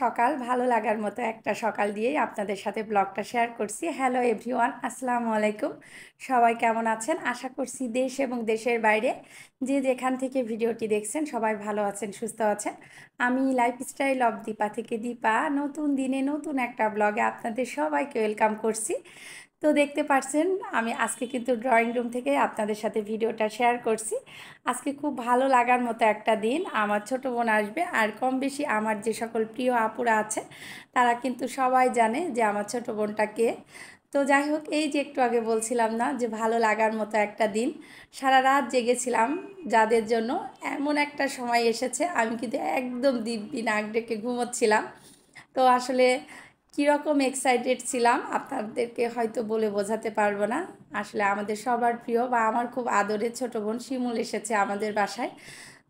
সকাল ভালো লাগার মতো একটা সকাল দিয়েই আপনাদের সাথে ব্লগটা শেয়ার করছি। হ্যালো এভরিওয়ান, আসসালামু আলাইকুম। সবাই কেমন আছেন? আশা করছি দেশ এবং দেশের বাইরে যে যেখান থেকে ভিডিওটি দেখছেন সবাই ভালো আছেন, সুস্থ আছেন। আমি লাইফস্টাইল অফ দীপা থেকে দীপা নতুন দিনে নতুন একটা ব্লগে আপনাদের সবাইকে ওয়েলকাম করছি। তো দেখতে পাচ্ছেন আমি আজকে কিন্তু ড্রয়িং রুম থেকে আপনাদের সাথে ভিডিওটা শেয়ার করছি। আজকে খুব ভালো লাগার মতো একটা দিন। আমার ছোট বোন আসবে, আর কম বেশি আমার যে সকল প্রিয় আপুরা আছে তারা কিন্তু সবাই জানে যে আমার ছোট বোনটা কে। তো যাই হোক, এই যে একটু আগে বলছিলাম না যে ভালো লাগার মতো একটা দিন, সারা রাত জেগেছিলাম যাদের জন্য। এমন একটা সময় এসেছে আমি কিন্তু একদম দিব্যি নাক ডেকে ঘুমোচ্ছিলাম। তো আসলে কীরকম এক্সাইটেড ছিলাম আপনাদেরকে হয়তো বলে বোঝাতে পারবো না। আসলে আমাদের সবার প্রিয় বা আমার খুব আদরের ছোটো বোন শিমুল এসেছে আমাদের বাসায়।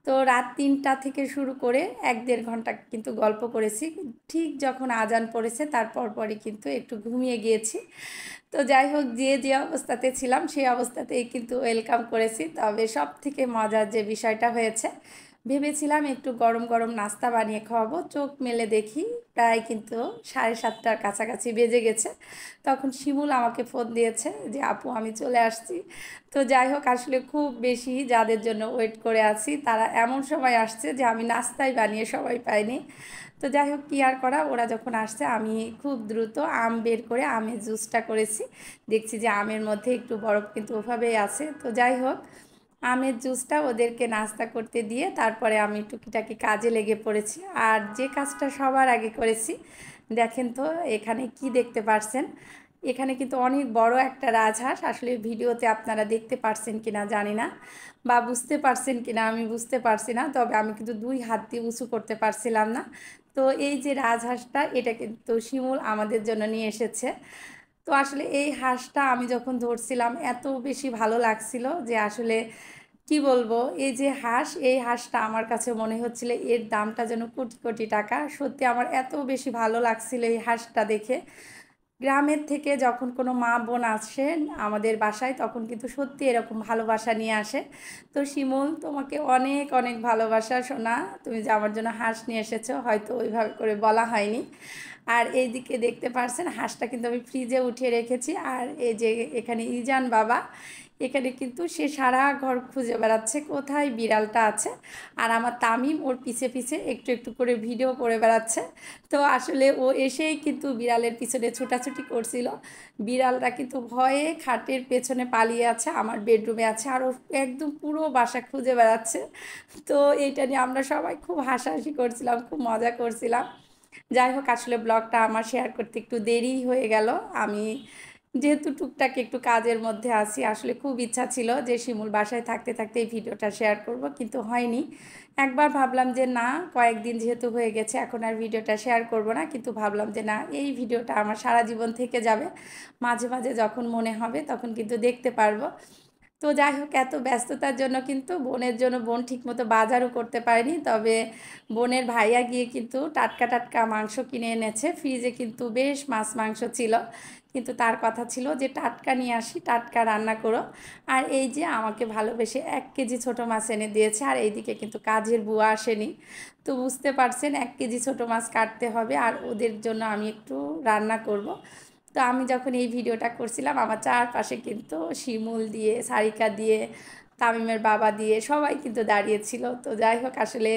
তো রাত ৩টা থেকে শুরু করে ১-১.৫ ঘন্টা কিন্তু গল্প করেছি। ঠিক যখন আজান পড়েছে তারপর পরই কিন্তু একটু ঘুমিয়ে গিয়েছি। তো যাই হোক, যে যে অবস্থাতে ছিলাম সেই অবস্থাতেই কিন্তু ওয়েলকাম করেছি। তবে সব থেকে মজার যে বিষয়টা হয়েছে, ভেবেছিলাম একটু গরম গরম নাস্তা বানিয়ে খাওয়াবো, চোখ মেলে দেখি প্রায় কিন্তু 7:30টার কাছাকাছি বেজে গেছে। তখন শিমুল আমাকে ফোন দিয়েছে যে আপু আমি চলে আসছি। তো যাই হোক, আসলে খুব বেশি যাদের জন্য ওয়েট করে আছি তারা এমন সময় আসছে যে আমি নাস্তাই বানিয়ে সবাই পাইনি। তো যাই হোক, কী আর করা, ওরা যখন আসছে আমি খুব দ্রুত আম বের করে আমের জুসটা করেছি। দেখছি যে আমের মধ্যে একটু বরফ কিন্তু ওভাবেই আছে। তো যাই হোক, আমের জুসটা ওদেরকে নাস্তা করতে দিয়ে তারপরে আমি টুকিটাকি কাজে লেগে পড়েছি। আর যে কাজটা সবার আগে করেছি, দেখেন তো এখানে কি দেখতে পারছেন। এখানে কিন্তু অনেক বড় একটা রাজহাঁস, আসলে ভিডিওতে আপনারা দেখতে পারছেন কিনা জানি না, বা বুঝতে পারছেন কিনা আমি বুঝতে পারছি না, তবে আমি কিন্তু 2 হাত দিয়ে উঁচু করতে পারছিলাম না। তো এই যে রাজহাঁসটা, এটা কিন্তু শিমুল আমাদের জন্য নিয়ে এসেছে। তো আসলে এই হাঁসটা আমি যখন ধরছিলাম এত বেশি ভালো লাগছিল যে আসলে কি বলবো। এই যে হাঁস, এই হাঁসটা আমার কাছে মনে হচ্ছিল এর দামটা যেন কোটি কোটি টাকা। সত্যি আমার এত বেশি ভালো লাগছিল এই হাঁসটা দেখে। গ্রামের থেকে যখন কোনো মা বোন আসেন আমাদের বাসায় তখন কিন্তু সত্যি এরকম ভালোবাসা নিয়ে আসে। তো শিমুল, তোমাকে অনেক অনেক ভালোবাসা সোনা, তুমি যে আমার জন্য হাঁস নিয়ে এসেছো, হয়তো ওইভাবে করে বলা হয়নি। আর এইদিকে দেখতে পারছেন হাঁসটা কিন্তু আমি ফ্রিজে উঠিয়ে রেখেছি। আর এই যে এখানে ইজান বাবা, এখানে কিন্তু সে সারা ঘর খুঁজে বেড়াচ্ছে কোথায় বিড়ালটা আছে। আর আমার তামিম ওর পিছে পিছে একটু একটু করে ভিডিও করে বেড়াচ্ছে। তো আসলে ও এসেই কিন্তু বিড়ালের পিছনে ছোটাছুটি করছিল। বিড়ালটা কিন্তু ভয়ে খাটের পেছনে পালিয়ে আছে, আমার বেডরুমে আছে, আর ও একদম পুরো বাসা খুঁজে বেড়াচ্ছে। তো এইটা নিয়ে আমরা সবাই খুব হাসাহাসি করছিলাম, খুব মজা করছিলাম। যাই হোক, আসলে ব্লগটা আমার শেয়ার করতে একটু দেরি হয়ে গেল। আমি যেহেতু টুকটাক একটু কাজের মধ্যে আছি, আসলে খুব ইচ্ছা ছিল যে শিমুল বাসায় থাকতে থাকতে এই ভিডিওটা শেয়ার করব, কিন্তু হয়নি। একবার ভাবলাম যে না, কয়েকদিন যেহেতু হয়ে গেছে এখন আর ভিডিওটা শেয়ার করব না, কিন্তু ভাবলাম যে না, এই ভিডিওটা আমার সারা জীবন থেকে যাবে। মাঝে মাঝে যখন মনে হবে তখন কিন্তু দেখতে পারবো। তো যাই হোক, এত ব্যস্ততার জন্য কিন্তু বোনের জন্য বোন ঠিকমতো বাজারও করতে পারেনি। তবে বোনের ভাইয়া গিয়ে কিন্তু টাটকা টাটকা মাংস কিনে এনেছে। ফ্রিজে কিন্তু বেশ মাছ মাংস ছিল, কিন্তু তার কথা ছিল যে টাটকা নিয়ে আসি, টাটকা রান্না করো। আর এই যে আমাকে ভালোবেসে 1 কেজি ছোটো মাছ এনে দিয়েছে। আর এইদিকে কিন্তু কাজের বুয়া আসেনি। তো বুঝতে পারছেন 1 কেজি ছোটো মাছ কাটতে হবে, আর ওদের জন্য আমি একটু রান্না করব। তো আমি যখন এই ভিডিওটা করছিলাম আমার চারপাশে কিন্তু শিমুল দিয়ে, সারিকা দিয়ে, তামিমের বাবা দিয়ে সবাই কিন্তু দাঁড়িয়েছিল। তো যাই হোক, আসলে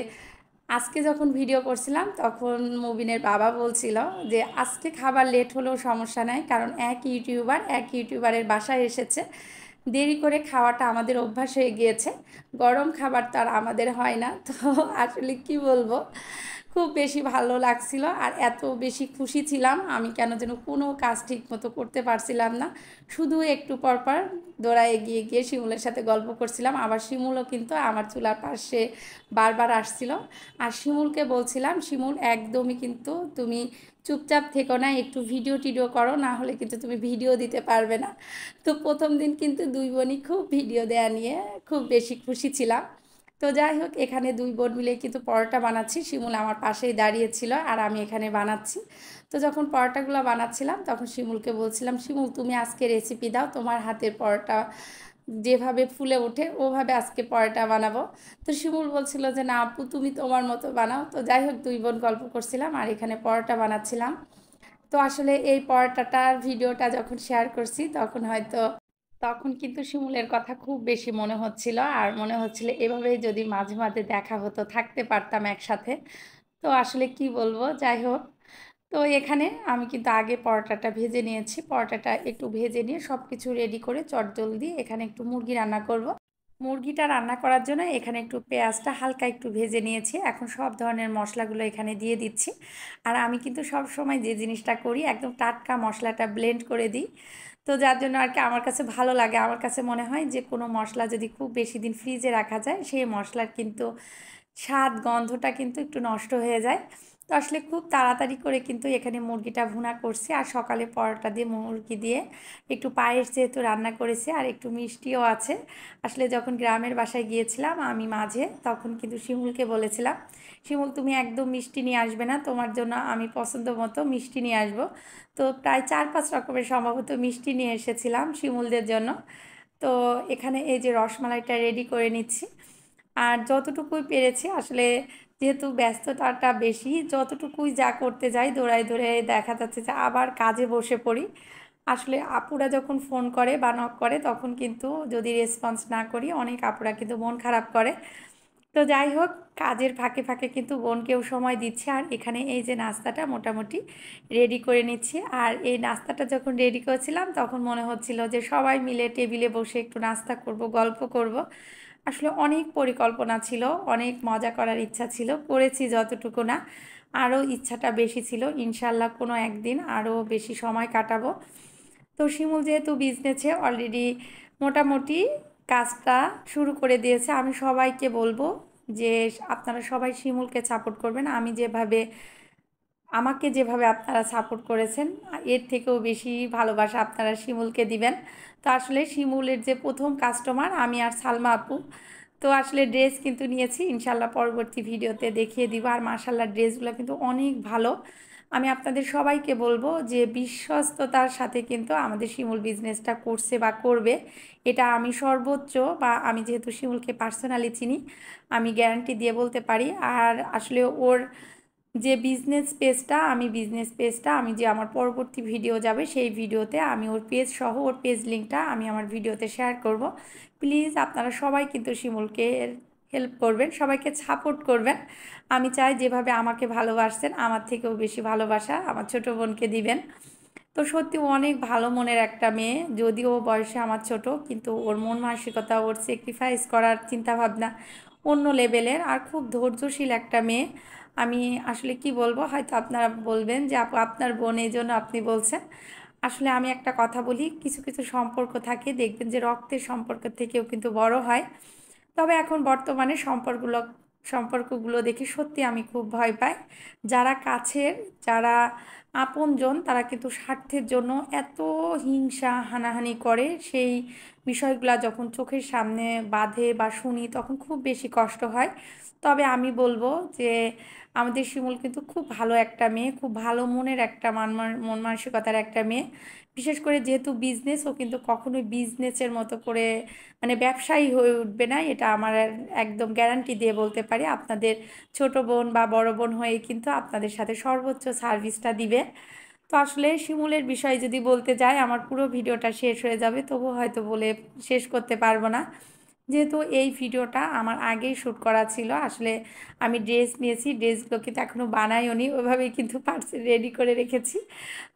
আজকে যখন ভিডিও করছিলাম তখন মুবিনের বাবা বলছিল যে আজকে খাবার লেট হলেও সমস্যা নাই, কারণ এক ইউটিউবারের বাসায় এসেছে, দেরি করে খাওয়াটা আমাদের অভ্যাস হয়ে গিয়েছে, গরম খাবার তো আর আমাদের হয় না। তো আসলে কি বলবো, খুব বেশি ভালো লাগছিল আর এত বেশি খুশি ছিলাম আমি, কেন যেন কোনো কাজ ঠিক মতো করতে পারছিলাম না। শুধু একটু পরপর দৌড়া এগিয়ে গিয়ে শিমুলের সাথে গল্প করছিলাম। আবার শিমুলও কিন্তু আমার চুলার পাশে বারবার আসছিল। আর শিমুলকে বলছিলাম, শিমুল একদমই কিন্তু তুমি চুপচাপ থেকো না, একটু ভিডিও টিডিও করো, না হলে কিন্তু তুমি ভিডিও দিতে পারবে না। তো প্রথম দিন কিন্তু দুই বোনই খুব ভিডিও দেয়া নিয়ে খুব বেশি খুশি ছিলাম। তো যাই হোক, এখানে দুই বোন মিলে কিন্তু পরোটা বানাচ্ছি। শিমুল আমার পাশেই দাঁড়িয়েছিল আর আমি এখানে বানাচ্ছি। তো যখন পরোটাগুলো বানাচ্ছিলাম তখন শিমুলকে বলছিলাম, শিমুল তুমি আজকে রেসিপি দাও, তোমার হাতের পরোটা যেভাবে ফুলে ওঠে ওভাবে আজকে পরোটা বানাবো। তো শিমুল বলছিল যে না আপু তুমি তোমার মতো বানাও। তো যাই হোক দুই বোন গল্প করছিলাম আর এখানে পরোটা বানাচ্ছিলাম। তো আসলে এই পরোটাটার ভিডিওটা যখন শেয়ার করছি তখন কিন্তু শিমুলের কথা খুব বেশি মনে হচ্ছিল আর মনে হচ্ছিল এভাবেই যদি মাঝে মাঝে দেখা হতো থাকতে পারতাম একসাথে। তো আসলে কি বলবো, যাই হোক। তো এখানে আমি কিন্তু আগে পরোটাটা ভেজে নিয়েছি, পরোটাটা একটু ভেজে নিয়ে সব কিছু রেডি করে চটজলদি এখানে একটু মুরগি রান্না করব। মুরগিটা রান্না করার জন্য এখানে একটু পেঁয়াজটা হালকা একটু ভেজে নিয়েছি, এখন সব ধরনের মশলাগুলো এখানে দিয়ে দিচ্ছি। আর আমি কিন্তু সব সময় যে জিনিসটা করি একদম টাটকা মশলাটা ব্লেন্ড করে দিই। তো যার জন্য আর কি আমার কাছে ভালো লাগে, আমার কাছে মনে হয় যে কোনো মশলা যদি খুব বেশি দিন ফ্রিজে রাখা যায় সেই মশলার কিন্তু স্বাদ গন্ধটা কিন্তু একটু নষ্ট হয়ে যায়। তো আসলে খুব তাড়াতাড়ি করে কিন্তু এখানে মুরগিটা ভুনা করছি আর সকালে পরোটা দিয়ে মুরগি দিয়ে একটু পায়েস যেহেতু রান্না করেছি আর একটু মিষ্টিও আছে। আসলে যখন গ্রামের বাসায় গিয়েছিলাম আমি মাঝে তখন কিন্তু শিমুলকে বলেছিলাম, শিমুল তুমি একদম মিষ্টি নিয়ে আসবে না, তোমার জন্য আমি পছন্দ মতো মিষ্টি নিয়ে আসবো। তো প্রায় 4-5 রকমের সম্ভবত মিষ্টি নিয়ে এসেছিলাম শিমুলদের জন্য। তো এখানে এই যে রসমালাইটা রেডি করে নিচ্ছি আর যতটুকুই পেরেছি আসলে, যেহেতু ব্যস্ততাটা বেশি যতটুকুই যা করতে যাই দৌড়াই দৌড়াই দেখা যাচ্ছে যে আবার কাজে বসে পড়ি। আসলে আপুরা যখন ফোন করে বা নক করে তখন কিন্তু যদি রেসপন্স না করি অনেক আপুরা কিন্তু মন খারাপ করে। তো যাই হোক, কাজের ফাঁকে ফাঁকে কিন্তু বোনকেও সময় দিচ্ছে আর এখানে এই যে নাস্তাটা মোটামুটি রেডি করে নিচ্ছি। আর এই নাস্তাটা যখন রেডি করেছিলাম তখন মনে হচ্ছিল যে সবাই মিলে টেবিলে বসে একটু নাস্তা করব, গল্প করব। আসলে অনেক পরিকল্পনা ছিল, অনেক মজা করার ইচ্ছা ছিল, করেছি যতটুকু না, আরও ইচ্ছাটা বেশি ছিল। ইনশাল্লাহ কোনো একদিন আরও বেশি সময় কাটাবো। তো শিমুল যেহেতু বিজনেসে অলরেডি মোটামুটি কাজটা শুরু করে দিয়েছে, আমি সবাইকে বলবো যে আপনারা সবাই শিমুলকে সাপোর্ট করবেন। আমাকে যেভাবে আপনারা সাপোর্ট করেছেন এর থেকেও বেশি ভালোবাসা আপনারা শিমুলকে দিবেন। তো আসলে শিমুলের যে প্রথম কাস্টমার আমি আর সালমা আপু। তো আসলে ড্রেস কিন্তু নিয়েছি, ইনশাল্লাহ পরবর্তী ভিডিওতে দেখিয়ে দিব। আর মাশাল্লাহ ড্রেসগুলো কিন্তু অনেক ভালো। আমি আপনাদের সবাইকে বলবো যে বিশ্বস্ততার সাথে কিন্তু আমাদের শিমুল বিজনেসটা করছে বা করবে, এটা আমি সর্বোচ্চ বা আমি যেহেতু শিমুলকে পার্সোনালি চিনি আমি গ্যারান্টি দিয়ে বলতে পারি। আর আসলে ওর যে বিজনেস পেজটা আমি যে আমার পরবর্তী ভিডিও যাবে সেই ভিডিওতে আমি ওর পেজ সহ ওর পেজ লিঙ্কটা আমি আমার ভিডিওতে শেয়ার করব। প্লিজ আপনারা সবাই কিন্তু শিমুলকে হেল্প করবেন, সবাইকে সাপোর্ট করবেন। আমি চাই যেভাবে আমাকে ভালোবাসছেন আমার থেকেও বেশি ভালোবাসা আমার ছোটো বোনকে দিবেন। তো সত্যি ও অনেক ভালো মনের একটা মেয়ে, যদিও বয়সে আমার ছোট কিন্তু ওর মন মানসিকতা ওর স্যাক্রিফাইস করার চিন্তাভাবনা অন্য লেভেলের আর খুব ধৈর্যশীল একটা মেয়ে। আমি আসলে কি বলবো, হয়তো আপনারা বলবেন যে আপু আপনার বোন এই জন্য আপনি বলছেন। আসলে আমি একটা কথা বলি, কিছু কিছু সম্পর্ক থাকে দেখবেন যে রক্তের সম্পর্ক থেকেও কিন্তু বড় হয়। তবে এখন বর্তমানে সম্পর্কগুলো দেখে সত্যি আমি খুব ভয় পাই। যারা কাছের, যারা আপনজন তারা কিন্তু স্বার্থের জন্য এত হিংসা হানাহানি করে, সেই বিষয়গুলো যখন চোখের সামনে বাধে বা শুনি তখন খুব বেশি কষ্ট হয়। তবে আমি বলবো যে আমাদের শিমুল কিন্তু খুব ভালো একটা মেয়ে, খুব ভালো মনের একটা মন মানসিকতার একটা মেয়ে। বিশেষ করে যেহেতু বিজনেস, ও কিন্তু কখনোই বিজনেসের মতো করে মানে ব্যবসায়ী হয়ে উঠবে না, এটা আমার একদম গ্যারান্টি দিয়ে বলতে পারি। আপনাদের ছোট বোন বা বড় বোন হয়ে কিন্তু আপনাদের সাথে সর্বোচ্চ সার্ভিসটা দিবে। তো আসলে শিমুলের বিষয়ে যদি বলতে যাই আমার পুরো ভিডিওটা শেষ হয়ে যাবে, তবুও হয়তো বলে শেষ করতে পারবো না। যেহেতু এই ভিডিওটা আমার আগেই শ্যুট করা ছিল, আসলে আমি ড্রেস নিয়েছি, ড্রেসগুলো কিন্তু এখনও বানাইও নি, ওইভাবেই কিন্তু পার্সেল রেডি করে রেখেছি।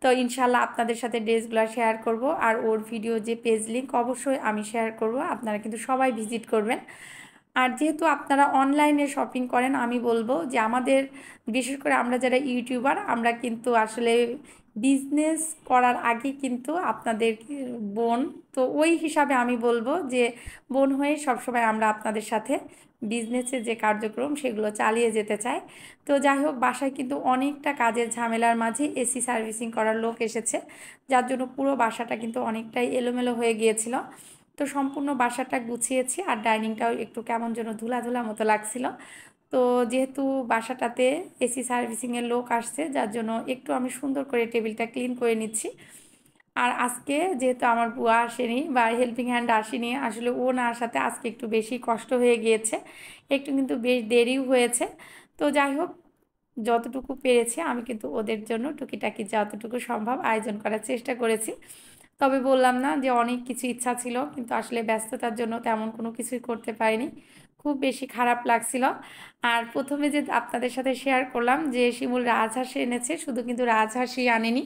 তো ইনশাল্লাহ আপনাদের সাথে ড্রেসগুলো শেয়ার করব আর ওর ভিডিও যে পেজ লিঙ্ক অবশ্যই আমি শেয়ার করব, আপনারা কিন্তু সবাই ভিজিট করবেন। আর যেহেতু আপনারা অনলাইনে শপিং করেন আমি বলবো যে আমাদের বিশেষ করে আমরা যারা ইউটিউবার আমরা কিন্তু আসলে বিজনেস করার আগে কিন্তু আপনাদের বোন, তো ওই হিসাবে আমি বলবো যে বোন হয়ে সবসময় আমরা আপনাদের সাথে বিজনেসের যে কার্যক্রম সেগুলো চালিয়ে যেতে চাই। তো যাই হোক, বাসায় কিন্তু অনেকটা কাজের ঝামেলার মাঝে এসি সার্ভিসিং করার লোক এসেছে, যার জন্য পুরো বাসাটা কিন্তু অনেকটাই এলোমেলো হয়ে গিয়েছিল। তো সম্পূর্ণ বাসাটা গুছিয়েছি আর ডাইনিংটাও একটু কেমন যেন ধুলা ধুলা মতো লাগছিল। তো যেহেতু বাসাটাতে এসি সার্ভিসিংয়ের লোক আসছে যার জন্য একটু আমি সুন্দর করে টেবিলটা ক্লিন করে নিচ্ছি। আর আজকে যেহেতু আমার বুয়া আসেনি বা হেল্পিং হ্যান্ড আসেনি, আসলে ও না আসাতে আজকে একটু বেশি কষ্ট হয়ে গিয়েছে, একটু কিন্তু বেশ দেরিও হয়েছে। তো যাই হোক, যতটুকু পেরেছি আমি কিন্তু ওদের জন্য টুকিটাকি যতটুকু সম্ভব আয়োজন করার চেষ্টা করেছি। তবে বললাম না যে অনেক কিছু ইচ্ছা ছিল, কিন্তু আসলে ব্যস্ততার জন্য তেমন কোনো কিছুই করতে পারিনি। খুব বেশি খারাপ লাগছিল। আর প্রথমে যে আপনাদের সাথে শেয়ার করলাম যে শিমুল রাজহাঁস এনেছে, শুধু কিন্তু রাজহাঁসই আনেনি,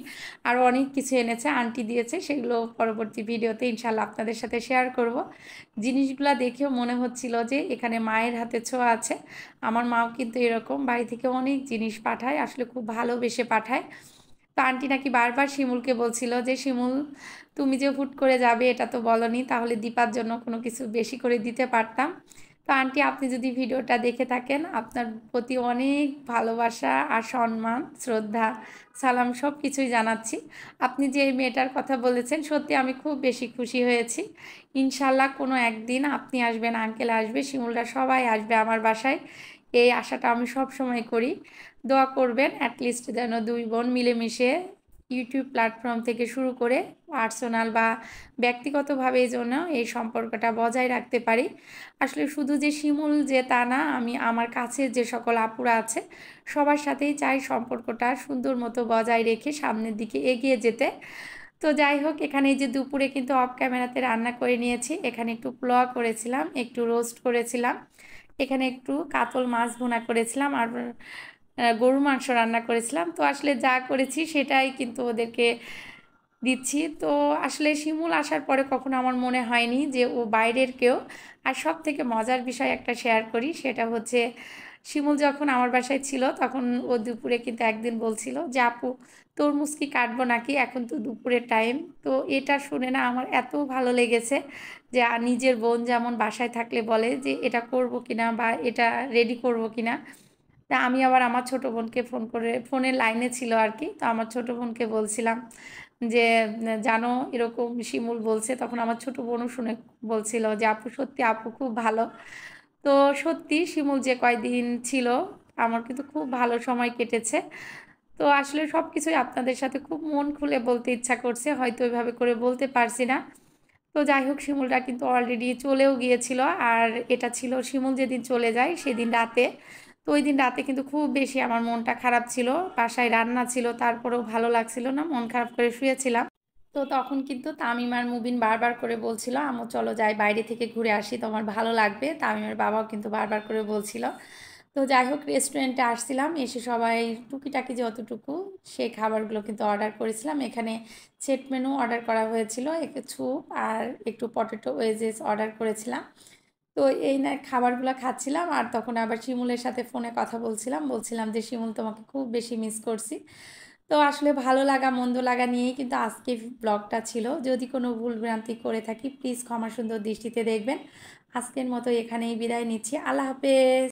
আরও অনেক কিছু এনেছে, আন্টি দিয়েছে, সেগুলো পরবর্তী ভিডিওতে ইনশাল্লাহ আপনাদের সাথে শেয়ার করব। জিনিসগুলো দেখেও মনে হচ্ছিল যে এখানে মায়ের হাতে ছোঁয়া আছে। আমার মাও কিন্তু এরকম বাড়ি থেকে অনেক জিনিস পাঠায়, আসলে খুব ভালোবেসে পাঠায়। তো আন্টি নাকি বারবার শিমুলকে বলছিল যে শিমুল, তুমি যে হুট করে যাবে এটা তো বলনি, তাহলে দীপার জন্য কোনো কিছু বেশি করে দিতে পারতাম। তো আন্টি, আপনি যদি ভিডিওটা দেখে থাকেন, আপনার প্রতি অনেক ভালোবাসা আর সম্মান, শ্রদ্ধা, সালাম সব কিছুই জানাচ্ছি। আপনি যে এই মেয়েটার কথা বলেছেন, সত্যি আমি খুব বেশি খুশি হয়েছি। ইনশাল্লাহ কোনো একদিন আপনি আসবেন, আঙ্কেল আসবে, শিমুলরা সবাই আসবে আমার বাসায়, এই আশাটা আমি সব সময় করি। দোয়া করবেন অ্যাটলিস্ট যেন দুই বোন মিলেমিশে ইউটিউব প্ল্যাটফর্ম থেকে শুরু করে পার্সোনাল বা ব্যক্তিগতভাবে যেন এই সম্পর্কটা বজায় রাখতে পারি। আসলে শুধু যে শিমুল যে তা না, আমি আমার কাছে যে সকল আপুরা আছে সবার সাথেই চাই সম্পর্কটা সুন্দর মতো বজায় রেখে সামনের দিকে এগিয়ে যেতে। তো যাই হোক, এখানে এই যে দুপুরে কিন্তু অফ ক্যামেরাতে রান্না করে নিয়েছি। এখানে একটু পোলাও করেছিলাম, একটু রোস্ট করেছিলাম, এখানে একটু কাতল মাছ ভুনা করেছিলাম, আর গরুর মাংস রান্না করেছিলাম। তো আসলে যা করেছি সেটাই কিন্তু ওদেরকে দিচ্ছি। তো আসলে শিমুল আসার পরে কখনো আমার মনে হয়নি যে ও বাইরের কেউ। আর সব থেকে মজার বিষয় একটা শেয়ার করি, সেটা হচ্ছে শিমুল যখন আমার বাসায় ছিল তখন ও দুপুরে কিন্তু একদিন বলছিল যে আপু, তরমুজ কি কাটবো নাকি, এখন তো দুপুরের টাইম। তো এটা শুনে না আমার এত ভালো লেগেছে যে নিজের বোন যেমন বাসায় থাকলে বলে যে এটা করব কিনা বা এটা রেডি করব কিনা। তা আমি আবার আমার ছোটো বোনকে ফোন করে, ফোনের লাইনে ছিল আর কি, তো আমার ছোটো বোনকে বলছিলাম যে জানো এরকম শিমুল বলছে, তখন আমার ছোটো বোনও শুনে বলছিল যে আপু সত্যি, আপু খুব ভালো। তো সত্যি শিমুল যে কয়দিন ছিল আমার কিন্তু খুব ভালো সময় কেটেছে। তো আসলে সব কিছুই আপনাদের সাথে খুব মন খুলে বলতে ইচ্ছা করছে, হয়তো ওইভাবে করে বলতে পারছি না। তো যাই হোক, শিমুলটা কিন্তু অলরেডি চলেও গিয়েছিল। আর এটা ছিল শিমুল যেদিন চলে যায় সেদিন রাতে। তো ওই দিন রাতে কিন্তু খুব বেশি আমার মনটা খারাপ ছিল, বাসায় রান্না ছিল তারপরেও ভালো লাগছিল না, মন খারাপ করে শুয়েছিলাম। তো তখন কিন্তু তামিম আর মুবিন বারবার করে বলছিল আম্মু চলো যাই বাইরে থেকে ঘুরে আসি, তোমার ভালো লাগবে। তামিমের বাবাও কিন্তু বারবার করে বলছিল। তো যাই হোক, রেস্টুরেন্টে আসছিলাম, এসে সবাই টুকিটাকি যতটুকু সেই খাবারগুলো কিন্তু অর্ডার করেছিলাম। এখানে সেট মেনু অর্ডার করা হয়েছিল, একটু স্যুপ আর একটু পটেটো ওয়েজেস অর্ডার করেছিলাম। তো এই না খাবারগুলো খাচ্ছিলাম, আর তখন আবার শিমুলের সাথে ফোনে কথা বলছিলাম, বলছিলাম যে শিমুল তোমাকে খুব বেশি মিস করছি। তো আসলে ভালো লাগা মন্দ লাগা নিয়েই কিন্তু আজকে ব্লগটা ছিল। যদি কোনো ভুল ভ্রান্তি করে থাকি প্লিজ ক্ষমা সুন্দর দৃষ্টিতে দেখবেন। আজকের মতো এখানেই বিদায় নিচ্ছি। আল্লাহ হাফেজ।